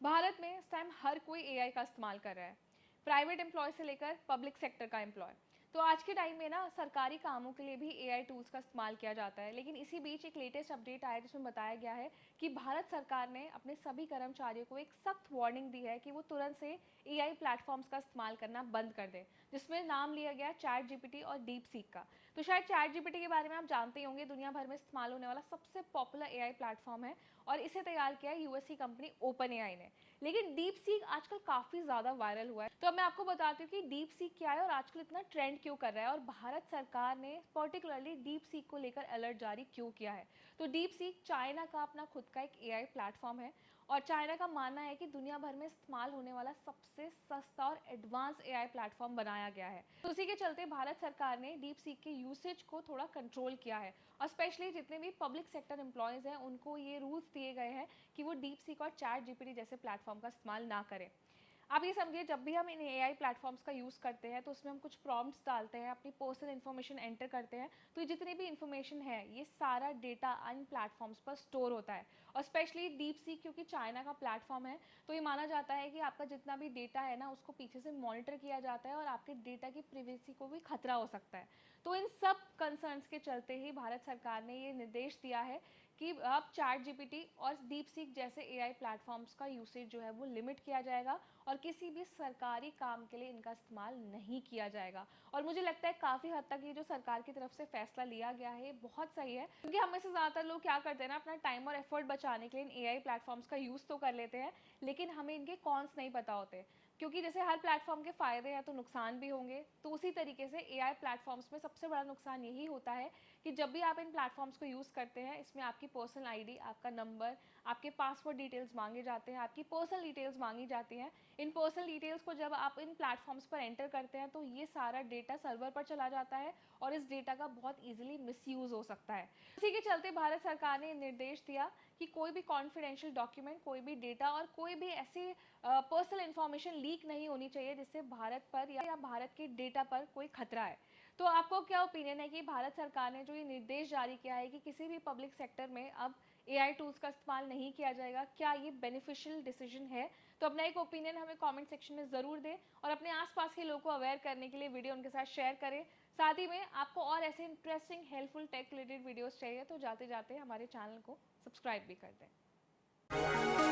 भारत में इस टाइम हर कोई एआई का इस्तेमाल कर रहा है, प्राइवेट एम्प्लॉय से लेकर पब्लिक सेक्टर का एम्प्लॉय। तो आज के टाइम में ना सरकारी कामों के लिए भी एआई टूल्स का इस्तेमाल किया जाता है। लेकिन इसी बीच एक लेटेस्ट अपडेट आया जिसमें बताया गया है कि भारत सरकार ने अपने सभी कर्मचारियों को एक सख्त वार्निंग दी है कि वो तुरंत से एआई प्लेटफॉर्म्स का इस्तेमाल करना बंद कर दें, जिसमें नाम लिया गया चैट जीपीटी और डीप सीक का। तो शायद चैट जीपीटी के बारे में आप जानते ही होंगे, दुनिया भर में इस्तेमाल होने वाला सबसे पॉपुलर एआई प्लेटफॉर्म है और इसे तैयार किया है यूएस की कंपनी ओपन एआई ने। लेकिन डीप सीक आजकल काफी ज्यादा वायरल हुआ है। तो अब मैं आपको बताती हूँ कि डीप सीक क्या है और आजकल इतना ट्रेंड क्यों कर रहा है और भारत सरकार ने पर्टिकुलरली डीप सीक को लेकर अलर्ट जारी क्यों किया है। तो डीप सीक चाइना का अपना खुद का एक एआई प्लेटफॉर्म है और चाइना का मानना है कि दुनिया भर में इस्तेमाल होने वाला सबसे सस्ता और एडवांस एआई प्लेटफॉर्म बनाया गया है। तो उसी के चलते भारत सरकार ने डीप सीक के यूसेज को थोड़ा कंट्रोल किया है और स्पेशली जितने भी पब्लिक सेक्टर एम्प्लॉयज हैं उनको ये रूल्स दिए गए हैं कि वो डीप सीक और चैट जीपीटी जैसे प्लेटफॉर्म का इस्तेमाल ना करें। आप ये समझिए, जब भी हम इन एआई प्लेटफॉर्म्स का यूज़ करते हैं तो उसमें हम कुछ प्रॉम्प्ट्स डालते हैं, अपनी पर्सनल इन्फॉर्मेशन एंटर करते हैं, तो ये जितनी भी इन्फॉर्मेशन है ये सारा डेटा इन प्लेटफॉर्म्स पर स्टोर होता है। और स्पेशली डीप सीक क्योंकि चाइना का प्लेटफॉर्म है तो ये माना जाता है कि आपका जितना भी डेटा है ना उसको पीछे से मॉनिटर किया जाता है और आपके डेटा की प्रिवेसी को भी खतरा हो सकता है। तो इन सब कंसर्न्स के चलते ही भारत सरकार ने ये निर्देश दिया है कि अब चैट जीपीटी और डीप सीक जैसे एआई प्लेटफॉर्म्स का यूसेज जो है वो लिमिट किया जाएगा और किसी भी सरकारी काम के लिए इनका इस्तेमाल नहीं किया जाएगा। और मुझे लगता है काफ़ी हद तक ये जो सरकार की तरफ से फैसला लिया गया है ये बहुत सही है, क्योंकि हम में से ज़्यादातर लोग क्या करते हैं ना, अपना टाइम और एफर्ट बचाने के लिए इन एआई प्लेटफॉर्म्स का यूज़ तो कर लेते हैं लेकिन हमें इनके कॉन्स नहीं पता होते। क्योंकि जैसे हर प्लेटफॉर्म के फायदे हैं तो नुकसान भी होंगे, तो उसी तरीके से एआई प्लेटफॉर्म्स में सबसे बड़ा नुकसान यही होता है कि जब भी आप इन प्लेटफॉर्म्स को यूज़ करते हैं इसमें आपकी पर्सनल आईडी, आपका नंबर, आपके पासवर्ड डिटेल्स मांगे जाते हैं, आपकी पर्सनल डिटेल्स मांगी जाती हैं। इन पर्सनल डिटेल्स को जब आप इन प्लेटफॉर्म्स पर एंटर करते हैं तो ये सारा डेटा सर्वर पर चला जाता है और इस डेटा का बहुत ईजिली मिसयूज़ हो सकता है। इसी के चलते भारत सरकार ने निर्देश दिया कि कोई भी कॉन्फिडेंशियल डॉक्यूमेंट, कोई भी डेटा और कोई भी ऐसी पर्सनल इन्फॉर्मेशन लीक नहीं होनी चाहिए जिससे भारत पर या भारत के डेटा पर कोई खतरा है। तो आपको क्या ओपिनियन है कि भारत सरकार ने जो ये निर्देश जारी किया है कि किसी भी पब्लिक सेक्टर में अब एआई टूल्स का इस्तेमाल नहीं किया जाएगा, क्या ये बेनिफिशियल डिसीजन है? तो अपना एक ओपिनियन हमें कमेंट सेक्शन में ज़रूर दें और अपने आसपास के लोगों को अवेयर करने के लिए वीडियो उनके साथ शेयर करें। साथ ही में आपको और ऐसे interesting helpful tech related videos चाहिए तो जाते जाते हमारे चैनल को सब्सक्राइब भी कर दें।